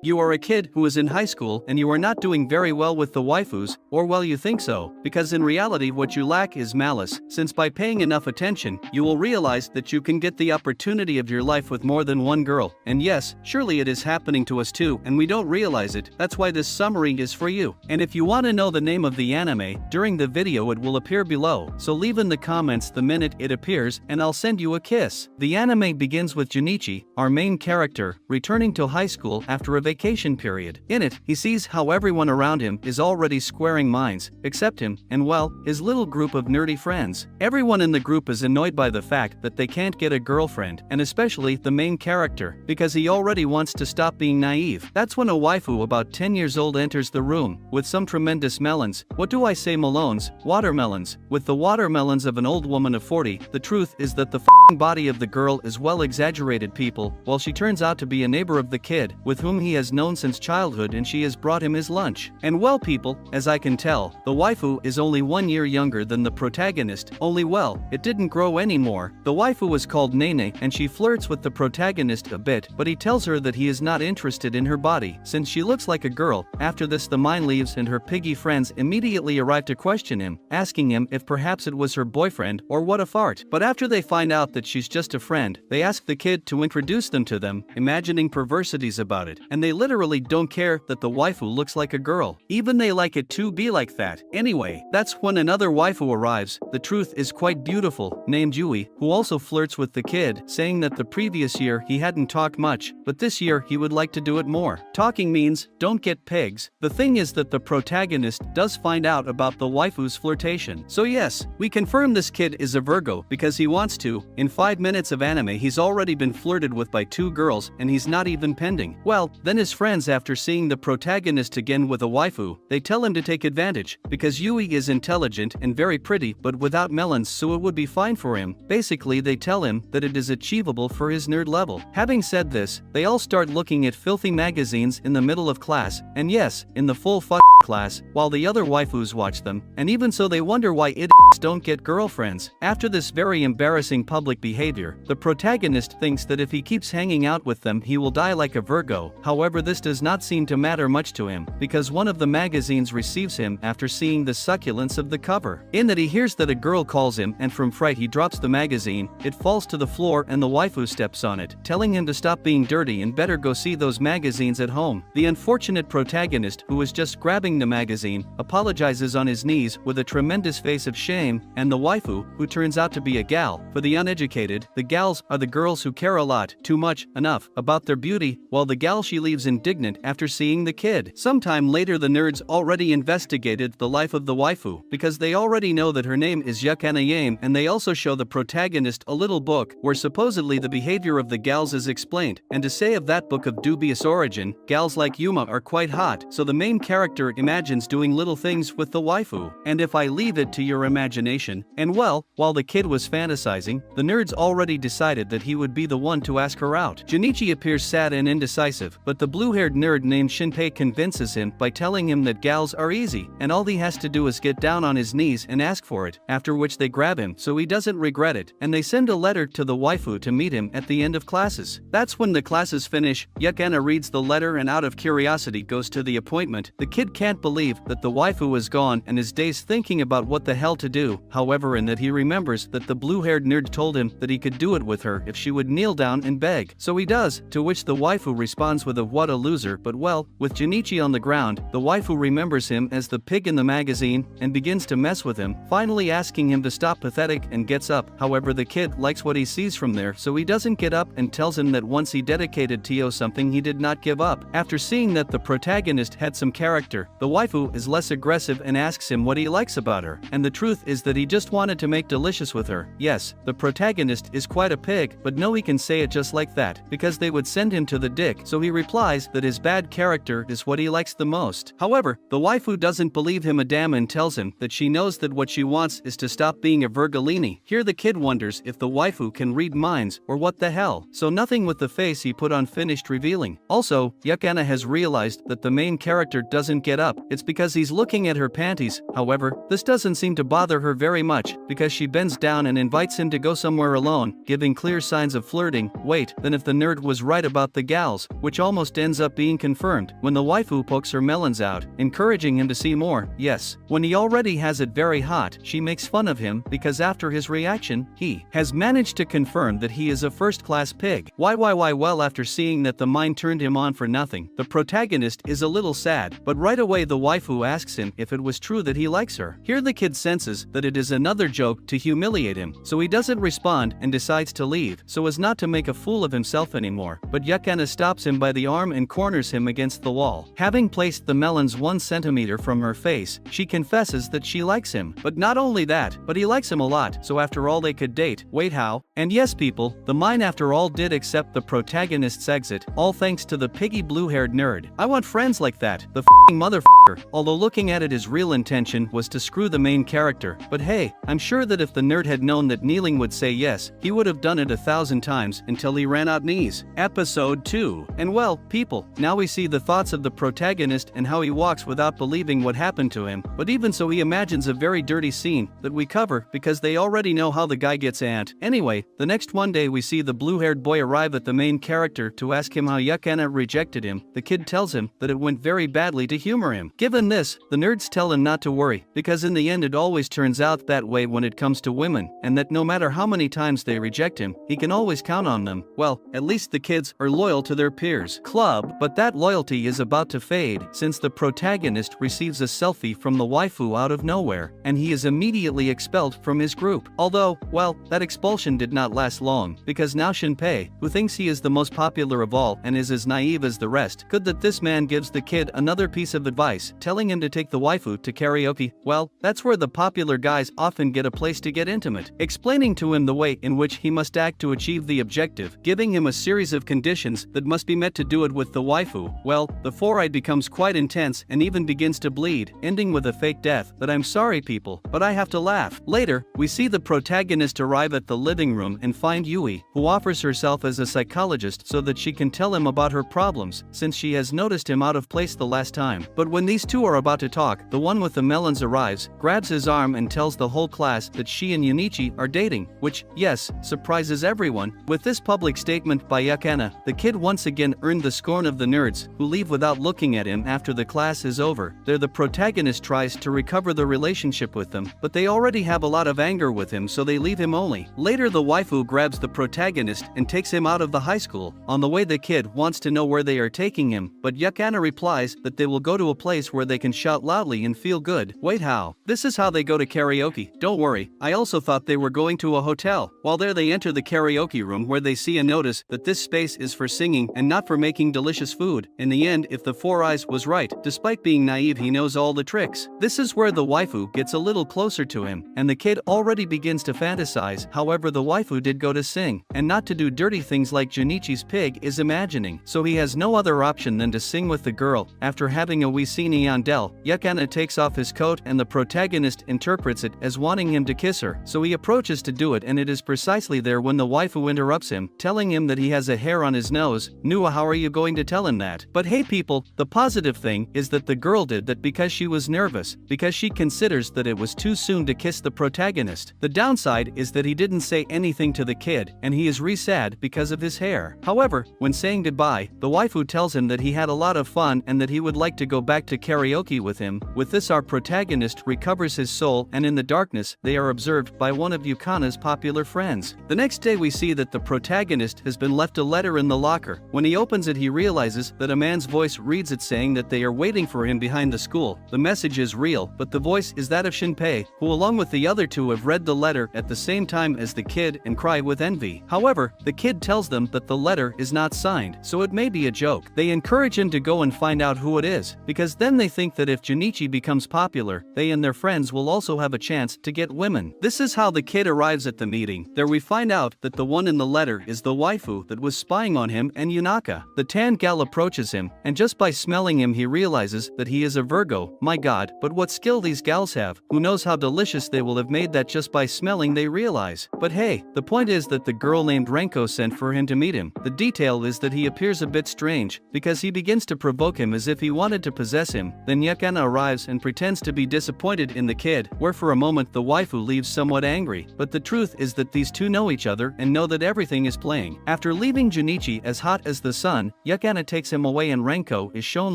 You are a kid who is in high school and you are not doing very well with the waifus, or well you think so, because in reality what you lack is malice, since by paying enough attention, you will realize that you can get the opportunity of your life with more than one girl. And yes, surely it is happening to us too and we don't realize it. That's why this summary is for you. And if you want to know the name of the anime, during the video it will appear below, so leave in the comments the minute it appears and I'll send you a kiss. The anime begins with Junichi, our main character, returning to high school after a vacation period. In it, he sees how everyone around him is already squaring minds, except him, and well, his little group of nerdy friends. Everyone in the group is annoyed by the fact that they can't get a girlfriend, and especially the main character, because he already wants to stop being naive. That's when a waifu about 10 years old enters the room, with some tremendous melons, what do I say melons, watermelons, with the watermelons of an old woman of 40. The truth is that the body of the girl is well exaggerated people, while she turns out to be a neighbor of the kid, with whom he has known since childhood and she has brought him his lunch. And well people, as I can tell, the waifu is only 1 year younger than the protagonist, only well, it didn't grow anymore. The waifu is called Nene and she flirts with the protagonist a bit, but he tells her that he is not interested in her body, since she looks like a girl. After this the mine leaves and her piggy friends immediately arrive to question him, asking him if perhaps it was her boyfriend or what a fart. But after they find out that she's just a friend, they ask the kid to introduce them to them, imagining perversities about it, and they literally don't care that the waifu looks like a girl. Even they like it to be like that. Anyway, that's when another waifu arrives, the truth is quite beautiful, named Yui, who also flirts with the kid, saying that the previous year he hadn't talked much, but this year he would like to do it more. Talking means, don't get pigs. The thing is that the protagonist does find out about the waifu's flirtation. So yes, we confirm this kid is a Virgo because he wants to. In 5 minutes of anime he's already been flirted with by 2 girls and he's not even pending. Well, then his friends, after seeing the protagonist again with a waifu, they tell him to take advantage, because Yui is intelligent and very pretty but without melons, so it would be fine for him. Basically they tell him that it is achievable for his nerd level. Having said this, they all start looking at filthy magazines in the middle of class, and yes, in the full class, while the other waifus watch them, and even so they wonder why idiots don't get girlfriends. After this very embarrassing public behavior, the protagonist thinks that if he keeps hanging out with them he will die like a Virgo. However, this does not seem to matter much to him, because one of the magazines receives him after seeing the succulence of the cover. In that he hears that a girl calls him and from fright he drops the magazine, it falls to the floor and the waifu steps on it, telling him to stop being dirty and better go see those magazines at home. The unfortunate protagonist, who was just grabbing the magazine, apologizes on his knees with a tremendous face of shame, and the waifu, who turns out to be a gal, for the uneducated, the gals are the girls who care a lot, too much, enough, about their beauty, while the gal she leaves indignant after seeing the kid. Sometime later the nerds already investigated the life of the waifu, because they already know that her name is Yame and Yui, and they also show the protagonist a little book, where supposedly the behavior of the gals is explained, and to say of that book of dubious origin, gals like Yuma are quite hot, so the main character imagines doing little things with the waifu. And if I leave it to your imagination, and well, while the kid was fantasizing, the nerds already decided that he would be the one to ask her out. Junichi appears sad and indecisive, but the blue-haired nerd named Shinpei convinces him by telling him that gals are easy, and all he has to do is get down on his knees and ask for it, after which they grab him so he doesn't regret it, and they send a letter to the waifu to meet him at the end of classes. That's when the classes finish, Yukana reads the letter and out of curiosity goes to the appointment. The kid can't believe that the waifu is gone and is dazed thinking about what the hell to do, however, in that he remembers that the blue-haired nerd told him that he could do it with her if she would kneel down and beg. So he does, to which the waifu responds with a what a loser, but well, with Junichi on the ground, the waifu remembers him as the pig in the magazine and begins to mess with him, finally asking him to stop pathetic and gets up. However, the kid likes what he sees from there, so he doesn't get up and tells him that once he dedicated Tio something he did not give up. After seeing that the protagonist had some character, the waifu is less aggressive and asks him what he likes about her, and the truth is that he just wanted to make delicious with her. Yes, the protagonist is quite a pig, but no, he can say it just like that, because they would send him to the dick, so he replies that his bad character is what he likes the most. However, the waifu doesn't believe him a damn and tells him that she knows that what she wants is to stop being a Virgolini. Here the kid wonders if the waifu can read minds or what the hell, so nothing with the face he put on finished revealing. Also, Yukana has realized that the main character doesn't get up, it's because he's looking at her panties. However, this doesn't seem to bother her very much, because she bends down and invites him to go somewhere alone, giving clear signs of flirting. Wait, then if the nerd was right about the gals, which almost almost ends up being confirmed when the waifu pokes her melons out, encouraging him to see more. Yes, when he already has it very hot, she makes fun of him because after his reaction, he has managed to confirm that he is a first-class pig. Why? Well, after seeing that the mine turned him on for nothing, the protagonist is a little sad, but right away the waifu asks him if it was true that he likes her. Here the kid senses that it is another joke to humiliate him, so he doesn't respond and decides to leave so as not to make a fool of himself anymore. But Yakana stops him by the arm and corners him against the wall. Having placed the melons 1 centimeter from her face, she confesses that she likes him. But not only that, but he likes him a lot, so after all they could date. Wait, how? And yes people, the mine after all did accept the protagonist's exit, all thanks to the piggy blue-haired nerd. I want friends like that, the f***ing motherfucker. Although looking at it, his real intention was to screw the main character, but hey, I'm sure that if the nerd had known that kneeling would say yes, he would have done it 1,000 times until he ran out knees. Episode 2. And well, people, now we see the thoughts of the protagonist and how he walks without believing what happened to him, but even so he imagines a very dirty scene that we cover because they already know how the guy gets ant. Anyway, the next one day we see the blue-haired boy arrive at the main character to ask him how Yakana rejected him. The kid tells him that it went very badly to humor him. Given this, the nerds tell him not to worry, because in the end it always turns out that way when it comes to women, and that no matter how many times they reject him, he can always count on them. Well, at least the kids are loyal to their peers' club, but that loyalty is about to fade since the protagonist receives a selfie from the waifu out of nowhere, and he is immediately expelled from his group. Although, well, that expulsion did not last long, because now Shinpei, who thinks he is the most popular of all and is as naive as the rest, could that this man gives the kid another piece of advice, telling him to take the waifu to karaoke. Well, that's where the popular guys often get a place to get intimate, explaining to him the way in which he must act to achieve the objective, giving him a series of conditions that must be met to do it with the waifu. Well, the four-eyed becomes quite intense and even begins to bleed, ending with a fake death. But I'm sorry people, but I have to laugh. Later, we see the protagonist arrive at the living room and find Yui, who offers herself as a psychologist so that she can tell him about her problems, since she has noticed him out of place the last time. But when these two are about to talk, the one with the melons arrives, grabs his arm and tells the whole class that she and Junichi are dating, which, yes, surprises everyone. With this public statement by Yakana, the kid once again earned the scorn of the nerds, who leave without looking at him after the class is over. There the protagonist tries to recover the relationship with them, but they already have a lot of anger with him so they leave him only. Later the waifu grabs the protagonist and takes him out of the high school. On the way the kid wants to know where they are taking him, but Yakana replies that they will go to a place where they can shout loudly and feel good. Wait, how? This is how they go to karaoke. Don't worry, I also thought they were going to a hotel. While there they enter the karaoke room where they see and notice that this space is for singing and not for making delicious food. In the end, if the Four Eyes was right, despite being naive he knows all the tricks. This is where the waifu gets a little closer to him, and the kid already begins to fantasize. However, the waifu did go to sing, and not to do dirty things like Junichi's pig is imagining, so he has no other option than to sing with the girl. After having a wee scene yandel, Yakana takes off his coat and the protagonist interprets it as wanting him to kiss her, so he approaches to do it, and it is precisely there when the waifu interrupts him, telling him that he has a hair on his nose. Nua, how are you going to tell him that? But hey people, the positive thing is that the girl did that because she was nervous, because she considers that it was too soon to kiss the protagonist. The downside is that he didn't say anything to the kid, and he is sad because of his hair. However, when saying goodbye, the waifu tells him that he had a lot of fun and that he would like to go back to karaoke with him. With this our protagonist recovers his soul, and in the darkness, they are observed by one of Yukana's popular friends. The next day we see that the protagonist has been left a letter in the locker. When he opens it he realizes that a man's voice reads it saying that they are waiting for him behind the school. The message is real, but the voice is that of Shinpei, who along with the other two have read the letter at the same time as the kid and cry with envy. However, the kid tells them that the letter is not signed, so it may be a joke. They encourage him to go and find out who it is, because then they think that if Junichi becomes popular, they and their friends will also have a chance to get women. This is how the kid arrives at the meeting. There we find out that the one in the letter is the waifu that was spying on him and Yunaka. The tan gal approaches him, and just by smelling him he realizes that he is a Virgo. My god, but what skill these gals have. Who knows how delicious they will have made that just by smelling they realize. But hey, the point is that the girl named Renko sent for him to meet him. The detail is that he appears a bit strange, because he begins to provoke him as if he wanted to possess him. Then Yakana arrives and pretends to be disappointed in the kid, where for a moment the waifu leaves somewhat angry. But the truth is that these two know each other and know that everything is playing. After leaving Junichi as hot as the sun, Yakana takes him away and Renko is shown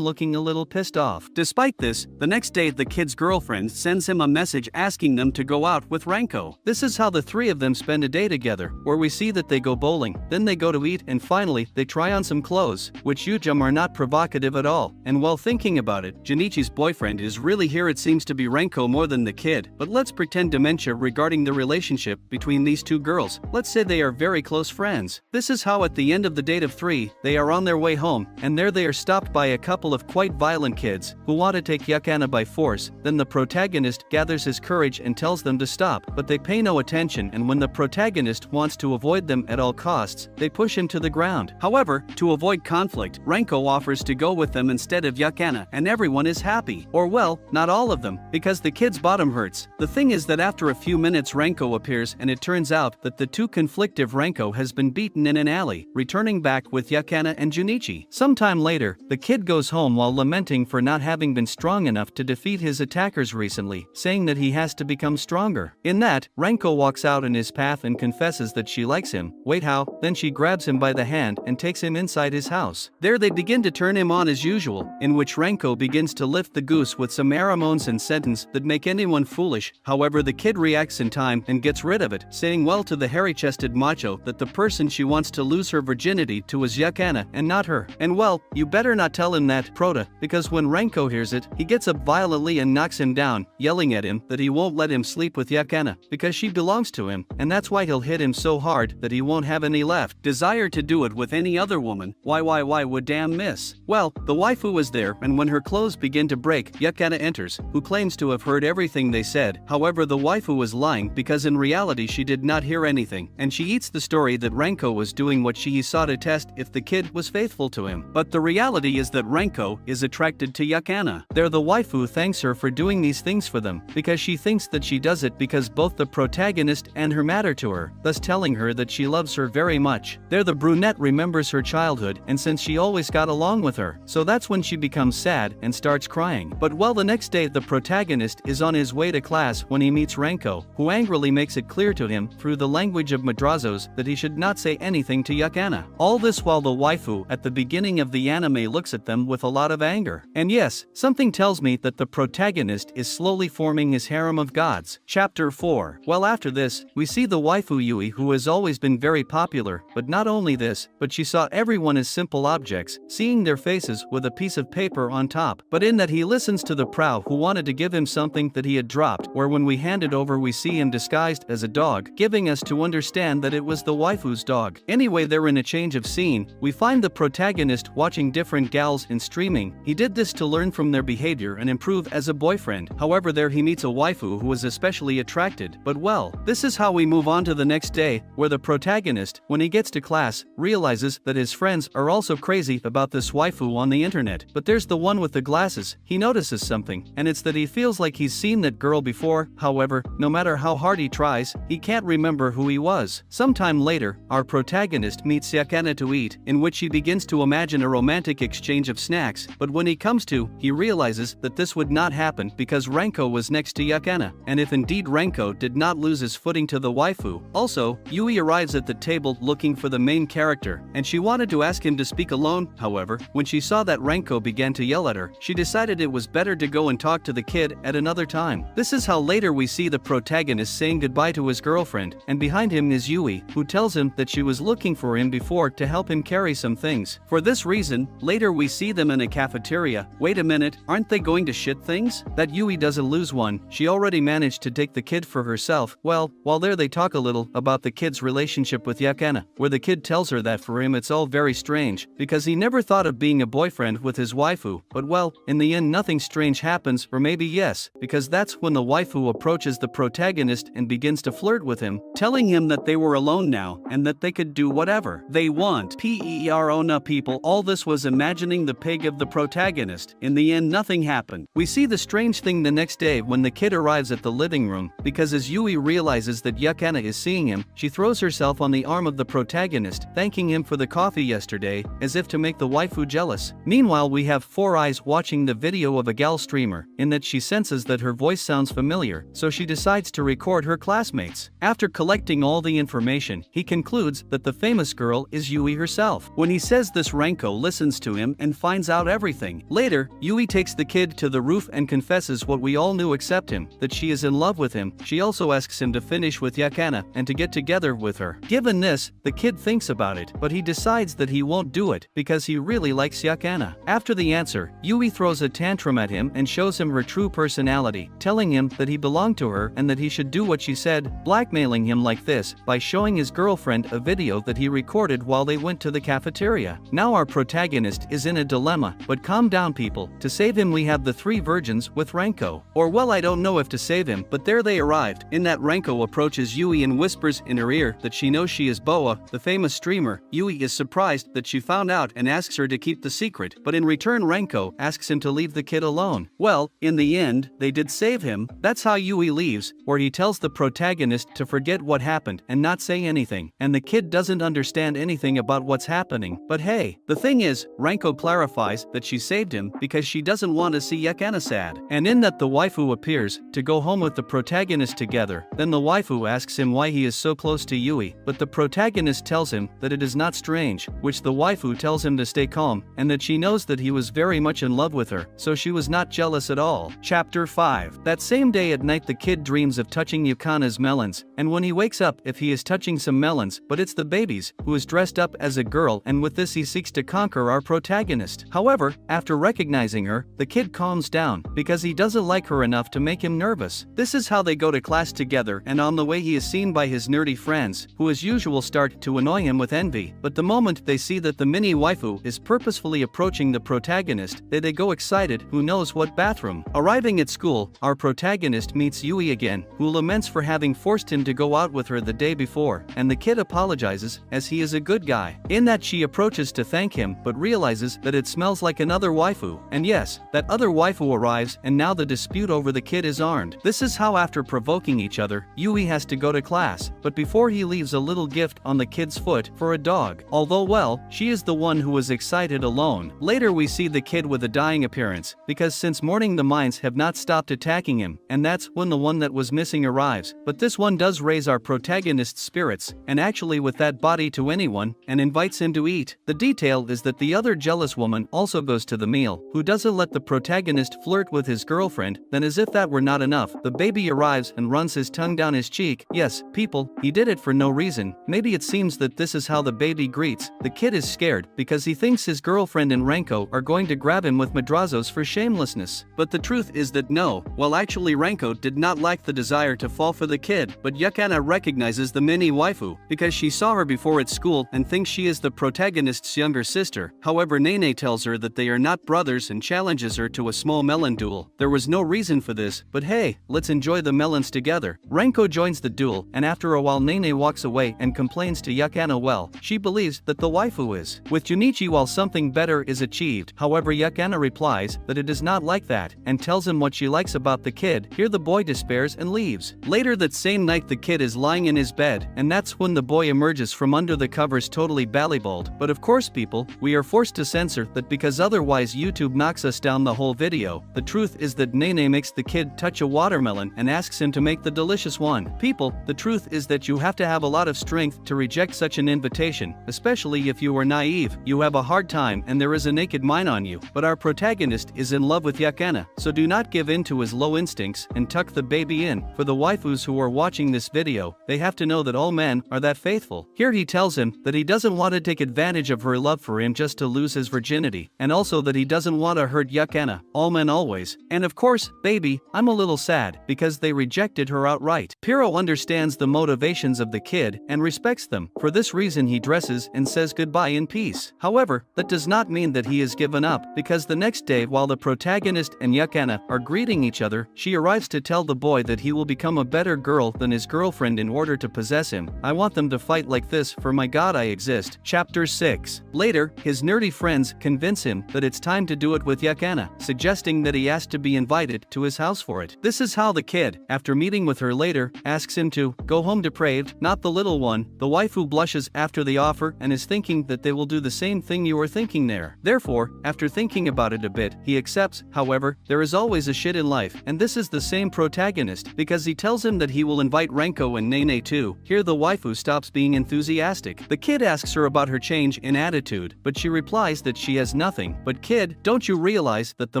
looking a little pissed off. Despite this, the next day the kid's girlfriend sends him a message asking them to go out with Renko. This is how the three of them spend a day together, where we see that they go bowling, then they go to eat, and finally they try on some clothes, which Yujum are not provocative at all. And while thinking about it, Junichi's boyfriend is really here. It seems to be Renko more than the kid, but let's pretend dementia regarding the relationship between these two girls. Let's say they are very close friends. This is how at the end of the date of 3, they are on their way home, and there they are stopped by a couple of quite violent kids who want to take Yakana by force. Then the protagonist gathers his courage and tells them to stop, but they pay no attention, and when the protagonist wants to avoid them at all costs, they push him to the ground. However, to avoid conflict, Renko offers to go with them instead of Yakana, and everyone is happy. Or well, not all of them, because the kid's bottom hurts. The thing is that after a few minutes Renko appears, and it turns out that the too conflictive Renko has been beaten in an alley, returning back with Yakana and Junichi. Sometime later, the kid goes home while lamenting for not having been strong enough to defeat his attackers recently, saying that he has to become stronger. In that, Renko walks out in his path and confesses that she likes him. Wait, how? Then she grabs him by the hand and takes him inside his house. There they begin to turn him on as usual, in which Renko begins to lift the goose with some pheromones and sentence that make anyone foolish. However, the kid reacts in time and gets rid of it, saying well to the hairy-chested macho that the person she wants to lose her virginity to is Yakana and not her. And well, you better not tell him that, Prota, because when Renko hears it, he gets up violently and knocks him down, yelling at him that he won't let him sleep with Yakana because she belongs to him, and that's why he'll hit him so hard that he won't have any left desire to do it with any other woman. Why would damn miss? Well, the waifu was there, and when her clothes begin to break, Yakana enters, who claims to have heard everything they said. However, the waifu was lying because in reality she did not hear anything, and she eats the story that Renko was doing what she saw to test if the kid was faithful to him. But the reality is that Renko is attracted to Yakana. There the waifu thanks her for doing these things for them, because she thinks that she does it because both the protagonist and her matter to her, thus telling her that she loves her very much. There the brunette remembers her childhood, and since she always got along with her, so that's when she becomes sad and starts crying. But well, the next day the protagonist is on his way to class when he meets Renko, who angrily makes it clear to him through the language of madrazos that he should not say anything to Yakana. All this while the waifu at the beginning of the anime looks at them with a lot of anger. And yes, something tells me that the protagonist is slowly forming his harem of gods. Chapter 4. Well, after this, we see the waifu Yui, who has always been very popular, but not only this, but she saw everyone as simple objects, seeing their faces with a piece of paper on top. But in that he listens to the prow who wanted to give him something that he had dropped, where when we hand it over we see him disguised as a dog, giving us to understand that it was the waifu's dog. Anyway, there in a change of scene, we find the protagonist watching different gals in streaming. He did this to learn from their behavior and improve as a boyfriend. However, there he meets a waifu who is especially attracted. But well, this is how we move on to the next day, where the protagonist, when he gets to class, realizes that his friends are also crazy about this waifu on the internet. But there's the one with the glasses. He notices something, and it's that he feels like he's seen that girl before. However, no matter how hard he tries, he can't remember who he was. Sometime later, our protagonist meets Yakana to eat, in which he begins to imagine a romantic exchange of snacks, but when he comes to, he realizes that this would not happen because Renko was next to Yakana, and if indeed Renko did not lose his footing to the waifu. Also, Yui arrives at the table looking for the main character, and she wanted to ask him to speak alone. However, when she saw that Renko began to yell at her, she decided it was better to go and talk to the kid at another time. This is how later we see the protagonist saying goodbye to his girlfriend, and behind him is Yui, who tells him that she was looking for him before to help him carry some things. For this reason, later we see them in a cafeteria. Wait a minute, aren't they going to shit things? That Yui doesn't lose one, she already managed to take the kid for herself. Well, while there they talk a little about the kid's relationship with Yakana, where the kid tells her that for him it's all very strange, because he never thought of being a boyfriend with his waifu. But well, in the end nothing strange happens, or maybe yes, because that's when the waifu approaches the protagonist and begins to flirt with him, telling him that they were alone now, and that they could do whatever they want. Perona people, all this was imagining the pig of the protagonist. In the end nothing happened. We see the strange thing the next day when the kid arrives at the living room, because as Yui realizes that Yakana is seeing him, she throws herself on the arm of the protagonist, thanking him for the coffee yesterday, as if to make the waifu jealous. Meanwhile, we have Four Eyes watching the video of a gal streamer, in that she senses that her voice sounds familiar, so she decides to record her classmates. After collecting all the information, he concludes that the famous girl is Yui herself. When he says says this Ranko listens to him and finds out everything. Later, Yui takes the kid to the roof and confesses what we all knew except him, that she is in love with him. She also asks him to finish with Yakana and to get together with her. Given this, the kid thinks about it, but he decides that he won't do it because he really likes Yakana. After the answer, Yui throws a tantrum at him and shows him her true personality, telling him that he belonged to her and that he should do what she said, blackmailing him like this by showing his girlfriend a video that he recorded while they went to the cafeteria. Now our protagonist is in a dilemma, but calm down people. To save him we have the three virgins with Ranko. Or well, I don't know if to save him, but there they arrived. In that, Ranko approaches Yui and whispers in her ear that she knows she is Boa, the famous streamer. Yui is surprised that she found out and asks her to keep the secret, but in return Ranko asks him to leave the kid alone. Well, in the end, they did save him. That's how Yui leaves, where he tells the protagonist to forget what happened and not say anything, and the kid doesn't understand anything about what's happening. But hey, the thing is, Ranko clarifies that she saved him because she doesn't want to see Yakana sad. And in that, the waifu appears to go home with the protagonist together. Then the waifu asks him why he is so close to Yui, but the protagonist tells him that it is not strange, which the waifu tells him to stay calm, and that she knows that he was very much in love with her, so she was not jealous at all. Chapter 5. That same day at night the kid dreams of touching Yukana's melons, and when he wakes up if he is touching some melons, but it's the baby's, who is dressed up as a girl, and with this he seeks to conquer our protagonist. However, after recognizing her, the kid calms down, because he doesn't like her enough to make him nervous. This is how they go to class together, and on the way he is seen by his nerdy friends, who as usual start to annoy him with envy, but the moment they see that the mini waifu is purposefully approaching the protagonist, they go excited, who knows what bathroom. Arriving at school, our protagonist meets Yui again, who laments for having forced him to go out with her the day before, and the kid apologizes, as he is a good guy. In that, she approaches to thank him, but realizes that it smells like another waifu, and yes, that other waifu arrives, and now the dispute over the kid is armed. This is how after provoking each other, Yui has to go to class, but before he leaves a little gift on the kid's foot for a dog. Although well, she is the one who was excited alone. Later we see the kid with a dying appearance, because since morning the mines have not stopped attacking him, and that's when the one that was missing arrives. But this one does raise our protagonist's spirits, and actually with that body to anyone, and invites him to eat. The detail is that the other jealous woman also goes to the meal, who doesn't let the protagonist flirt with his girlfriend. Then as if that were not enough, the baby arrives and runs his tongue down his cheek. Yes, people, he did it for no reason. Maybe it seems that this is how the baby greets. The kid is scared, because he thinks his girlfriend and Ranko are going to grab him with madrazos for shamelessness. But the truth is that no, well actually Ranko did not lack the desire to fall for the kid, but Yakana recognizes the mini waifu, because she saw her before at school and thinks she is the protagonist's younger sister. However, Nene tells her that they are not brothers and challenges her to a small melon duel. There was no reason for this, but hey, let's enjoy the melons together. Ranko joins the duel, and after a while Nene walks away and complains to Yakana. Well, she believes that the waifu is with Junichi while something better is achieved. However, Yakana replies that it is not like that, and tells him what she likes about the kid. Here the boy despairs and leaves. Later that same night the kid is lying in his bed, and that's when the boy emerges from under the covers totally ballyballed. But of course people, we are forced to censor that because otherwise YouTube knocks us down the whole video. The truth is that Nene makes the kid touch a watermelon and asks him to make the delicious one. People, the truth is that you have to have a lot of strength to reject such an invitation, especially if you are naive. You have a hard time and there is a naked mine on you. But our protagonist is in love with Yakana, so do not give in to his low instincts and tuck the baby in. For the waifus who are watching this video, they have to know that all men are that faithful. Here he tells him that he doesn't want to take advantage of her love for him just to lose his virginity, and also that he doesn't want to hurt Yakana. All men always. And of course, baby, I'm a little sad because they rejected her outright. Piro understands the motivations of the kid and respects them. For this reason he dresses and says goodbye in peace. However, that does not mean that he has given up, because the next day while the protagonist and Yakana are greeting each other, she arrives to tell the boy that he will become a better girl than his girlfriend in order to possess him. I want them to fight like this, for my god I exist. Chapter 6. Later, his nerdy friends convince him that it's time to do it with Yakana, suggesting that he asked to be invited to his house for it. This is how the kid, after meeting with her later, asks him to go home depraved, not the little one. The waifu blushes after the offer and is thinking that they will do the same thing you are thinking there. Therefore, after thinking about it a bit, he accepts. However, there is always a shit in life, and this is the same protagonist, because he tells him that he will invite Ranko and Nene too. Here the waifu stops being enthusiastic. The kid asks her about her change in an attitude, but she replies that she has nothing. But kid, don't you realize that the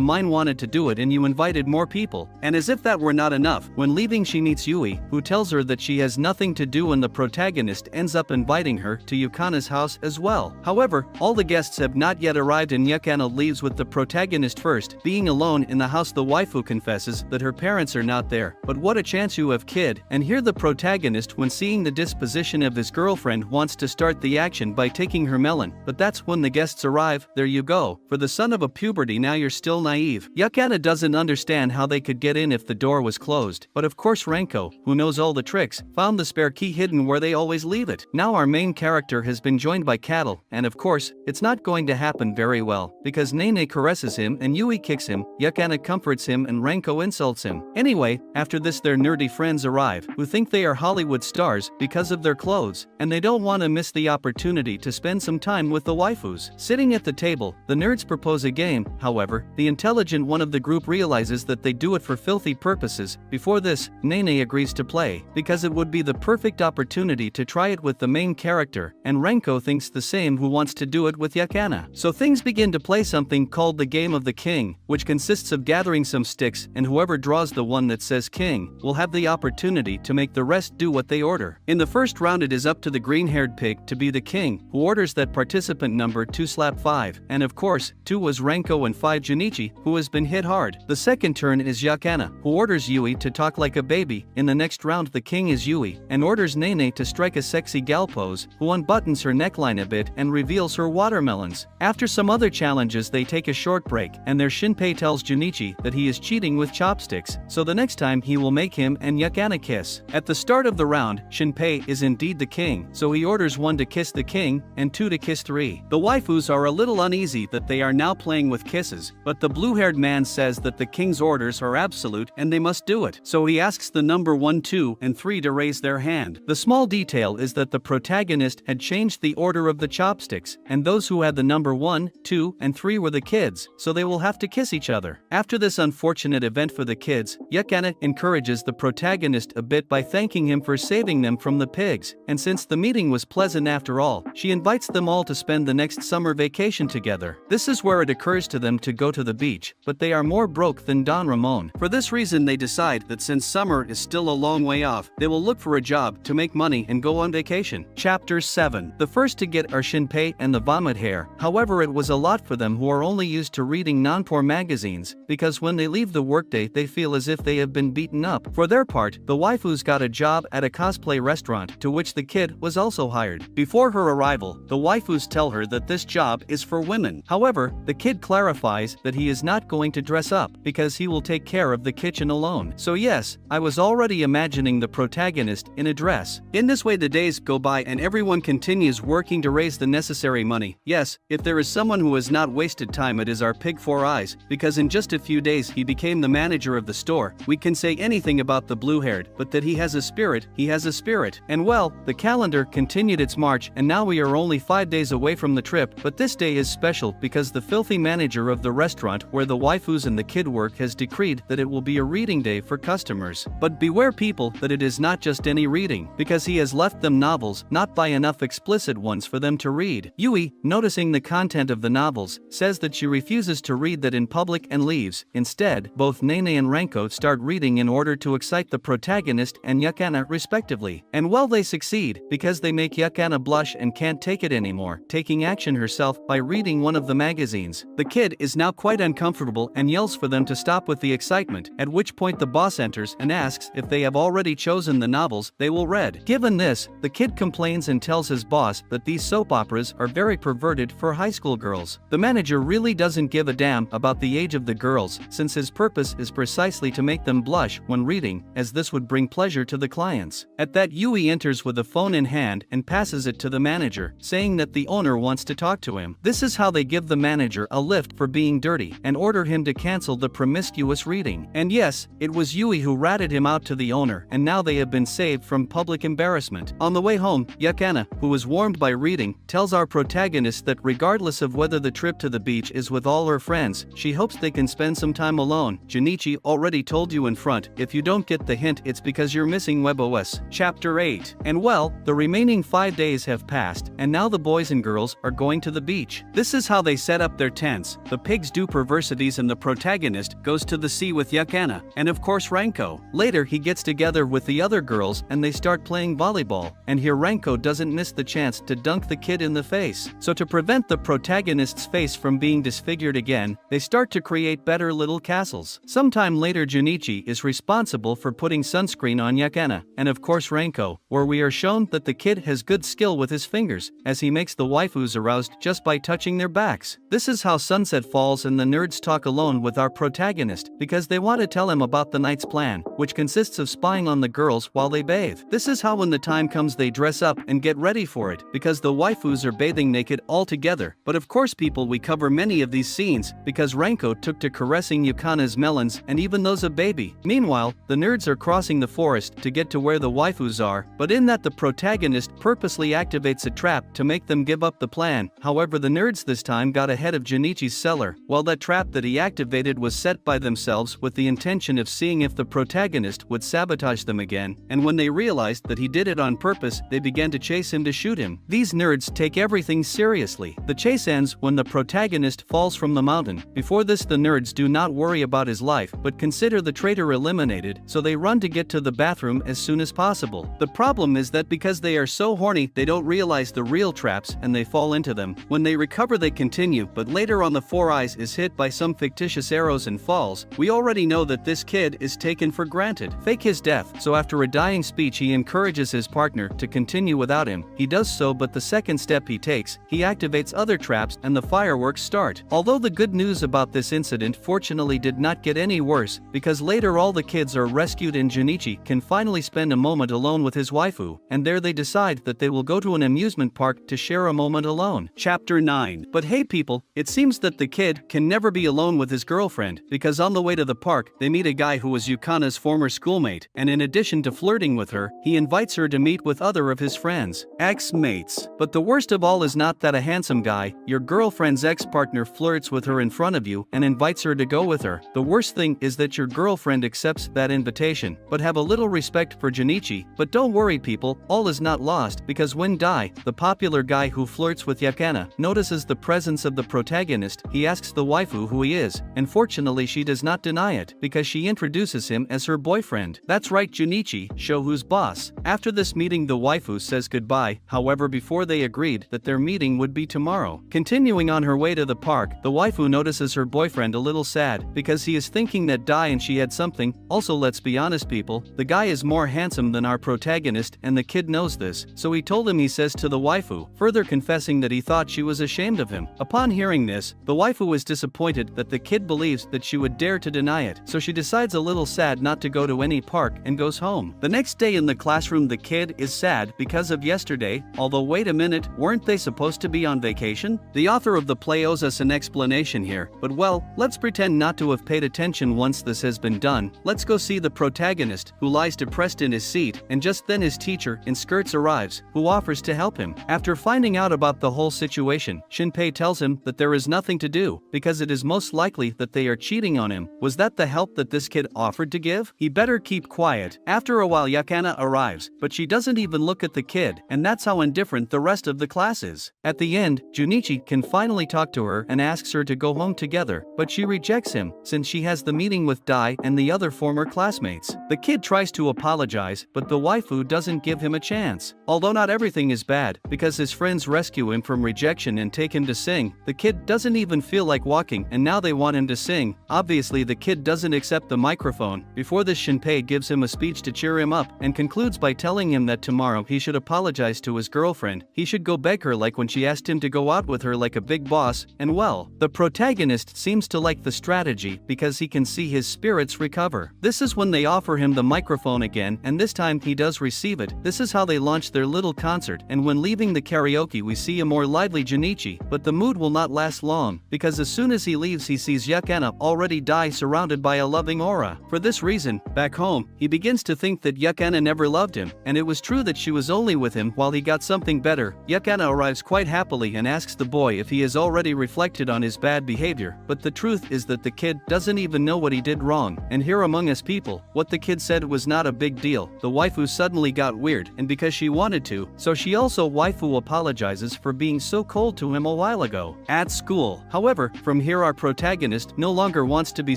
mine wanted to do it and you invited more people? And as if that were not enough, when leaving she meets Yui, who tells her that she has nothing to do, and the protagonist ends up inviting her to Yukana's house as well. However, all the guests have not yet arrived and Yukana leaves with the protagonist first. Being alone in the house, the waifu confesses that her parents are not there. But what a chance you have, kid. And here the protagonist, when seeing the disposition of his girlfriend, wants to start the action by taking her melon. But that's when the guests arrive. There you go. For the son of a puberty, now you're still naive. Yukana doesn't understand how they could get in if the door was closed. But of course Renko, who knows all the tricks, found the spare key hidden where they always leave it. Now our main character has been joined by cattle, and of course, it's not going to happen very well, because Nene caresses him and Yui kicks him, Yukana comforts him and Renko insults him. Anyway, after this their nerdy friends arrive, who think they are Hollywood stars because of their clothes, and they don't want to miss the opportunity to spend some time with the waifus. Sitting at the table, the nerds propose a game. However, the intelligent one of the group realizes that they do it for filthy purposes. Before this, Nene agrees to play, because it would be the perfect opportunity to try it with the main character, and Renko thinks the same, who wants to do it with Yukana. So things begin to play something called the Game of the King, which consists of gathering some sticks, and whoever draws the one that says king will have the opportunity to make the rest do what they order. In the first round it is up to the green-haired pig to be the king, who orders that participant number 2 slap 5, and of course, 2 was Renko and 5 Junichi, who has been hit hard. The second turn is Yukana, who orders Yui to talk like a baby. In the next round the king is Yui, and orders Nene to strike a sexy gal pose, who unbuttons her neckline a bit and reveals her watermelons. After some other challenges they take a short break, and their Shinpei tells Junichi that he is cheating with chopsticks, so the next time he will make him and Yukana kiss. At the start of the round, Shinpei is indeed the king, so he orders 1 to kiss the king, and 2 to kiss 3. The waifus are a little uneasy that they are now playing with kisses, but the blue-haired man says that the king's orders are absolute and they must do it, so he asks the number 1, 2, and 3 to raise their hand. The small detail is that the protagonist had changed the order of the chopsticks, and those who had the number 1, 2, and 3 were the kids, so they will have to kiss each other. After this unfortunate event for the kids, Yukana encourages the protagonist a bit by thanking him for saving them from the pigs, and since the meeting was pleasant after all, she invites them all to spend the next summer vacation together. This is where it occurs to them to go to the beach, but they are more broke than Don Ramon. For this reason they decide that since summer is still a long way off, they will look for a job to make money and go on vacation. Chapter 7. The first to get are Shinpei and the vomit hair. However, it was a lot for them, who are only used to reading non-poor magazines, because when they leave the workday they feel as if they have been beaten up. For their part, the waifus got a job at a cosplay restaurant, to which the kid was also hired. Before her arrival, the waifus tell her that this job is for women. However, the kid clarifies that he is not going to dress up, because he will take care of the kitchen alone. So yes, I was already imagining the protagonist in a dress. In this way the days go by and everyone continues working to raise the necessary money. Yes, if there is someone who has not wasted time, it is our pig 4 Eyes, because in just a few days he became the manager of the store. We can say anything about the blue-haired, but that he has a spirit, he has a spirit. And well, the calendar continued its march, and now we are only 5 days away from the trip, but this day is special because the filthy manager of the restaurant where the waifus and the kid work has decreed that it will be a reading day for customers. But beware people, that it is not just any reading, because he has left them novels, not by enough explicit ones for them to read. Yui, noticing the content of the novels, says that she refuses to read that in public and leaves. Instead, both Nene and Renko start reading in order to excite the protagonist and Yukana respectively. And well, they succeed, because they make Yukana blush and can't take it anymore, taking action herself by reading one of the magazines. The kid is now quite uncomfortable and yells for them to stop with the excitement, at which point the boss enters and asks if they have already chosen the novels they will read. Given this, the kid complains and tells his boss that these soap operas are very perverted for high school girls. The manager really doesn't give a damn about the age of the girls, since his purpose is precisely to make them blush when reading, as this would bring pleasure to the clients. At that, Yui enters with a phone in hand and passes it to the manager, saying that the owner wants to talk to him. This is how they give the manager a lift for being dirty and order him to cancel the promiscuous reading. And yes, it was Yui who ratted him out to the owner, and now they have been saved from public embarrassment. On the way home, Yukana, who was warmed by reading, tells our protagonist that regardless of whether the trip to the beach is with all her friends, she hopes they can spend some time alone. Junichi already told you in front, if you don't get the hint it's because you're missing WebOS. Chapter 8. And well, the remaining 5 days have passed, and now the boys boys and girls are going to the beach. This is how they set up their tents. The pigs do perversities and the protagonist goes to the sea with Yakana, and of course Ranko. Later he gets together with the other girls and they start playing volleyball, and here Ranko doesn't miss the chance to dunk the kid in the face. So to prevent the protagonist's face from being disfigured again, they start to create better little castles. Sometime later Junichi is responsible for putting sunscreen on Yakana, and of course Ranko, where we are shown that the kid has good skill with his fingers, as he makes the waifus aroused just by touching their backs. This is how sunset falls and the nerds talk alone with our protagonist, because they want to tell him about the night's plan, which consists of spying on the girls while they bathe. This is how when the time comes they dress up and get ready for it, because the waifus are bathing naked all together. But of course people, we cover many of these scenes, because Ranko took to caressing Yukana's melons and even those of baby. Meanwhile, the nerds are crossing the forest to get to where the waifus are, but in that the protagonist purposely activates a trap to make them give up the plan. However, the nerds this time got ahead of Junichi's cellar, while that trap that he activated was set by themselves with the intention of seeing if the protagonist would sabotage them again, and when they realized that he did it on purpose, they began to chase him to shoot him. These nerds take everything seriously. The chase ends when the protagonist falls from the mountain. Before this, the nerds do not worry about his life, but consider the traitor eliminated, so they run to get to the bathroom as soon as possible. The problem is that because they are so horny, they don't realize the real traps and they fall into them. When they recover they continue, but later on the Four Eyes is hit by some fictitious arrows and falls. We already know that this kid is taken for granted. Fake his death, so after a dying speech he encourages his partner to continue without him. He does so, but the second step he takes, he activates other traps and the fireworks start. Although the good news about this incident fortunately did not get any worse, because later all the kids are rescued and Junichi can finally spend a moment alone with his waifu, and there they decide that they will go to an amusement park to share a moment alone. Chapter 9. But hey people, it seems that the kid can never be alone with his girlfriend, because on the way to the park, they meet a guy who was Yukana's former schoolmate, and in addition to flirting with her, he invites her to meet with other of his friends, ex-mates. But the worst of all is not that a handsome guy, your girlfriend's ex-partner, flirts with her in front of you and invites her to go with her. The worst thing is that your girlfriend accepts that invitation. But have a little respect for Junichi. But don't worry people, all is not lost, because when Dai, the popular guy who flirts with Yakana, notices the presence of the protagonist, he asks the waifu who he is, and fortunately she does not deny it, because she introduces him as her boyfriend. That's right, Junichi, show who's boss. After this meeting the waifu says goodbye, however before they agreed that their meeting would be tomorrow. Continuing on her way to the park, the waifu notices her boyfriend a little sad, because he is thinking that Dai and she had something. Also, let's be honest people, the guy is more handsome than our protagonist and the kid knows this, so he told him, he says to the waifu, further confessing that he thought she was ashamed of him. Upon hearing this, the waifu is disappointed that the kid believes that she would dare to deny it, so she decides a little sad not to go to any park and goes home. The next day in the classroom the kid is sad because of yesterday, although wait a minute, weren't they supposed to be on vacation? The author of the play owes us an explanation here, but well, let's pretend not to have paid attention once this has been done. Let's go see the protagonist, who lies depressed in his seat, and just then his teacher in skirts arrives, who offers to help him. After finding out about the whole situation, Shinpei tells him that there is nothing to do, because it is most likely that they are cheating on him. Was that the help that this kid offered to give? He better keep quiet. After a while Yakana arrives, but she doesn't even look at the kid, and that's how indifferent the rest of the class is. At the end, Junichi can finally talk to her and asks her to go home together, but she rejects him, since she has the meeting with Dai and the other former classmates. The kid tries to apologize, but the waifu doesn't give him a chance. Although not everything is bad, because his friends rescue him from rejection and take him to sing, the kid doesn't even feel like walking and now they want him to sing. Obviously the kid doesn't accept the microphone. Before this, Shinpei gives him a speech to cheer him up and concludes by telling him that tomorrow he should apologize to his girlfriend. He should go beg her like when she asked him to go out with her like a big boss, and well, the protagonist seems to like the strategy because he can see his spirits recover. This is when they offer him the microphone again, and this time he does receive it. This is how they launch their little concert, and when leaving the karaoke we see a more lively Junichi, but the mood will not last long, because as soon as he leaves he sees Yakana already die surrounded by a loving aura. For this reason, back home, he begins to think that Yakana never loved him, and it was true that she was only with him while he got something better. Yakana arrives quite happily and asks the boy if he has already reflected on his bad behavior, but the truth is that the kid doesn't even know what he did wrong, and here among us people, what the kid said was not a big deal. The waifu suddenly got weird, and because she wanted to, so she also waifu apologized apologizes for being so cold to him a while ago. At school, however, from here our protagonist no longer wants to be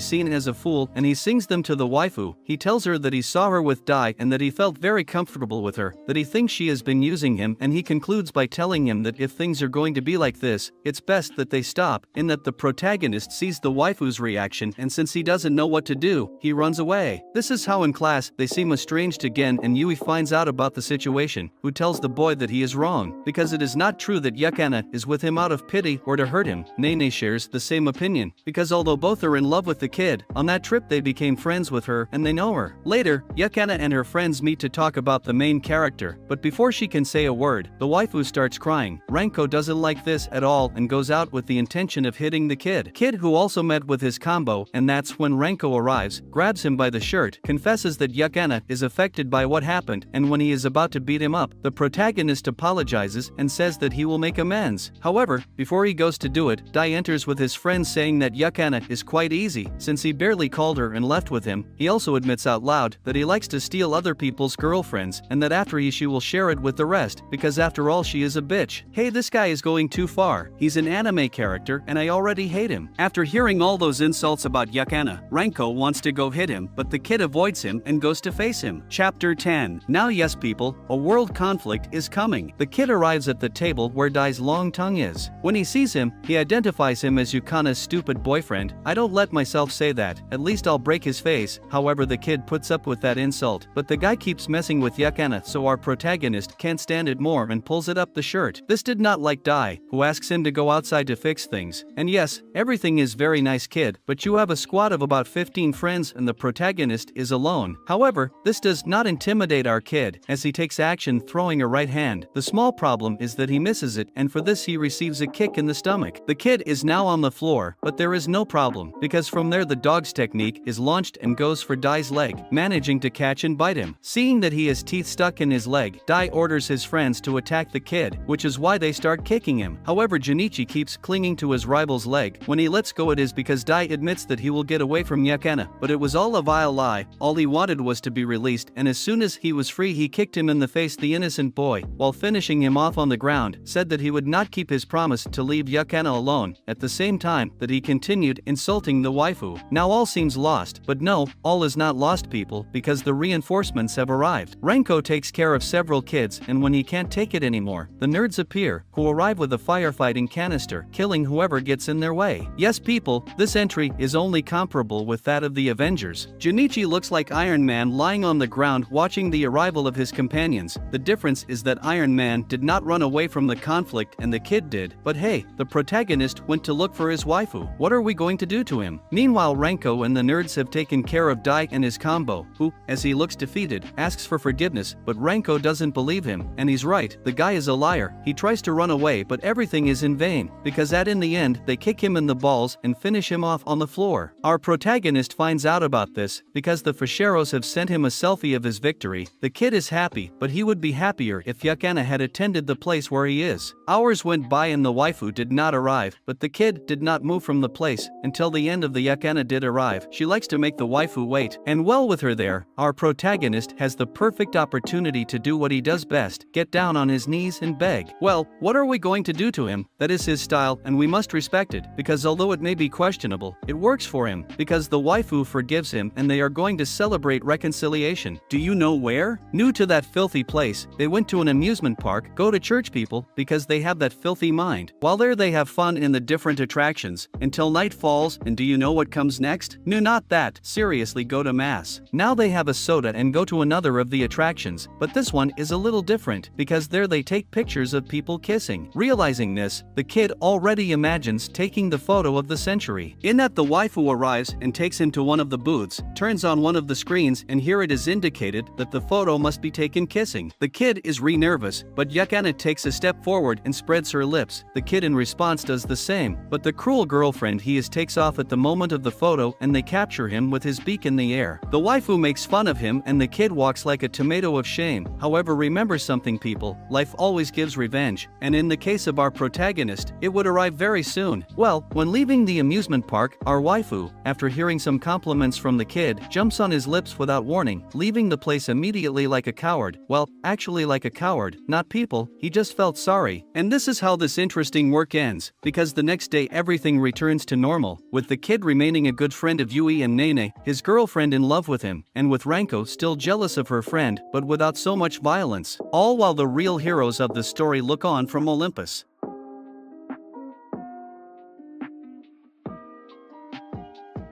seen as a fool and he sings them to the waifu. He tells her that he saw her with Dai and that he felt very comfortable with her, that he thinks she has been using him, and he concludes by telling him that if things are going to be like this, it's best that they stop, in that the protagonist sees the waifu's reaction and since he doesn't know what to do, he runs away. This is how in class they seem estranged again and Yui finds out about the situation, who tells the boy that he is wrong, because it is not true that Yakana is with him out of pity or to hurt him. Nene shares the same opinion, because although both are in love with the kid, on that trip they became friends with her and they know her. Later, Yakana and her friends meet to talk about the main character, but before she can say a word, the waifu starts crying. Renko doesn't like this at all and goes out with the intention of hitting the kid, who also met with his combo, and that's when Renko arrives, grabs him by the shirt, confesses that Yakana is affected by what happened, and when he is about to beat him up, the protagonist apologizes and says that he will make amends. However, before he goes to do it, Dai enters with his friend saying that Yakana is quite easy, since he barely called her and left with him. He also admits out loud that he likes to steal other people's girlfriends, and that after she will share it with the rest, because after all she is a bitch. Hey, this guy is going too far. He's an anime character and I already hate him. After hearing all those insults about Yakana, Renko wants to go hit him, but the kid avoids him and goes to face him. Chapter 10. Now yes people, a world conflict is coming. The kid arrives at the table where Dai's long tongue is. When he sees him, he identifies him as Yukana's stupid boyfriend. I don't let myself say that, at least I'll break his face. However, the kid puts up with that insult, but the guy keeps messing with Yakana, so our protagonist can't stand it more and pulls it up the shirt. This did not like Dai, who asks him to go outside to fix things. And yes, everything is very nice kid, but you have a squad of about 15 friends and the protagonist is alone. However, this does not intimidate our kid, as he takes action throwing a right hand. The small problem is that he misses it, and for this he receives a kick in the stomach. The kid is now on the floor, but there is no problem, because from there the dog's technique is launched and goes for Dai's leg, managing to catch and bite him. Seeing that he has teeth stuck in his leg, Dai orders his friends to attack the kid, which is why they start kicking him. However, Junichi keeps clinging to his rival's leg. When he lets go, it is because Dai admits that he will get away from Yakana, but it was all a vile lie. All he wanted was to be released, and as soon as he was free he kicked him in the face. The innocent boy, while finishing him off on the ground, said that he would not keep his promise to leave Yakana alone, at the same time that he continued insulting the waifu. Now all seems lost, but no, all is not lost people, because the reinforcements have arrived. Renko takes care of several kids, and when he can't take it anymore, the nerds appear, who arrive with a firefighting canister, killing whoever gets in their way. Yes people, this entry is only comparable with that of the Avengers. Junichi looks like Iron Man lying on the ground watching the arrival of his companions. The difference is that Iron Man did not run away from the conflict and the kid did, but hey, the protagonist went to look for his waifu. What are we going to do to him? Meanwhile, Renko and the nerds have taken care of Dai and his combo, who, as he looks defeated, asks for forgiveness, but Renko doesn't believe him, and he's right, the guy is a liar. He tries to run away, but everything is in vain, because in the end, they kick him in the balls and finish him off on the floor. Our protagonist finds out about this, because the Fischeros have sent him a selfie of his victory. The kid is happy, but he would be happier if Yakana had attended the place where he is. Hours went by and the waifu did not arrive, but the kid did not move from the place until the end of the Yakana did arrive. She likes to make the waifu wait, and well, with her there, our protagonist has the perfect opportunity to do what he does best, get down on his knees and beg. Well, what are we going to do to him? That is his style and we must respect it, because although it may be questionable, it works for him, because the waifu forgives him and they are going to celebrate reconciliation. Do you know where? New to that filthy place, they went to an amusement park, go to church people, because they have that filthy mind. While there they have fun in the different attractions, until night falls, and do you know what comes next? No, not that, seriously, go to mass. Now they have a soda and go to another of the attractions, but this one is a little different, because there they take pictures of people kissing. Realizing this, the kid already imagines taking the photo of the century. In that, the waifu arrives and takes him to one of the booths, turns on one of the screens, and here it is indicated that the photo must be taken kissing. The kid is nervous, but Yakana takes a step forward and spreads her lips. The kid in response does the same, but the cruel girlfriend he is takes off at the moment of the photo and they capture him with his beak in the air. The waifu makes fun of him and the kid walks like a tomato of shame. However, remember something people, life always gives revenge, and in the case of our protagonist, it would arrive very soon. Well, when leaving the amusement park, our waifu, after hearing some compliments from the kid, jumps on his lips without warning, leaving the place immediately like a coward. Well, actually like a coward, not people, he just just felt sorry, and this is how this interesting work ends, because the next day everything returns to normal, with the kid remaining a good friend of Yui and Nene, his girlfriend in love with him, and with Ranko still jealous of her friend, but without so much violence, all while the real heroes of the story look on from Olympus.